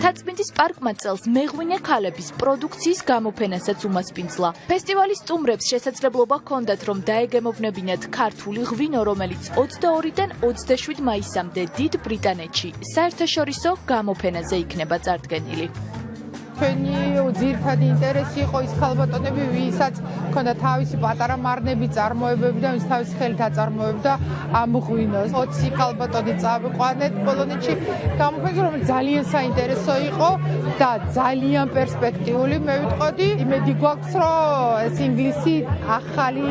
მთაწმინდის პარკმა წელს მეღვინე ქალების პროდუქციის გამოფენასაც უმასპინძლა. ფესტივალის სტუმრებს შესაძლებლობა ჰქონდათ, რომ დაეგემოვნებინათ ქართული ღვინო, რომელიც 22-დან 27 მაისამდე დიდ ბრიტანეთში საერთაშორისო გამოფენაზე იქნება წარდგენილი. ჩვენი ძირითადი ინტერესი იყო ის ქალბატონები, ვისაც ჰქონდა თავისი პატარა მარნები, წარმოებები და ვის თავის ხელით აწარმოებდა ამ ღვინოს. 20 ქალბატონი წავიყვანეთ პოლონეთში გამოფენაზე, რომელიც ძალიან საინტერესო იყო და ძალიან პერსპექტიული. მე ვიტყოდი, იმედი გვაქვს, რომ ეს ინგლისი ახალი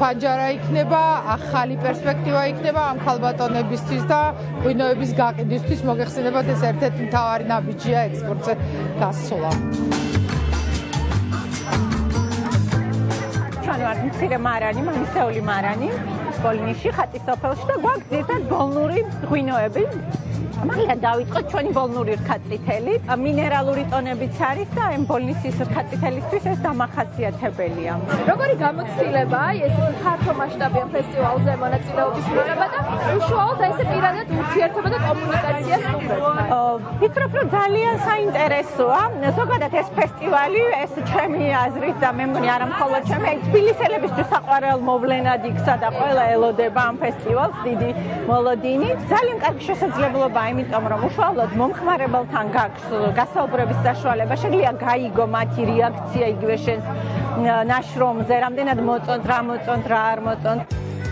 ფანჯარა იქნება, ახალი პერსპექტივა იქნება ამ ქალბატონებისთვის და ღვინოების გაყიდვისთვის. მოგეხსენებათ, ეს ერთ-ერთი მთავარი ნაბიჯია ექსპორტზე გასვლა. ჩვენ ვართ მცირე მარანი, მამისეული მარანი, პოლონეთში, ხატის სოფელში და გვაქვს ძირითადად ბოლნური ღვინოები. მაგალითად დავიწყოთ ჩვენი ბოლნური რქაწითელი, მინერალური ტონებიც არის და ამ ბოლნის რქაწითელისთვის ეს დამახასიათებელია. როგორი გამოცდილებაა ეს ფართო მასშტაბიან ფესტივალზე მონაწილეობის მიღება და უშუალოდ ეს პირადად ურთიერთობა და კომუნიკაცია სტუმრებთან? ვფიქრობ, რომ ძალიან საინტერესოა. ზოგადად ეს ფესტივალი, ეს ჩემი აზრით და მე მგონი არა მხოლოდ ჩემი, აი თბილისელებისთვის საყვარელ მოვლენად იქცა და ყველა ელოდება ამ ფესტივალს დიდი მოლოდინით. ძალიან კარგი შესაძლებლობაა, იმიტომ რომ უშუალოდ მომხმარებელთან გაქვს გასაუბრების საშუალება, შეგვიძლია გაიგო მათი რეაქცია იგივე შენს ნაშრომზე, რამდენად მოწონთ, რა არ მოწონთ.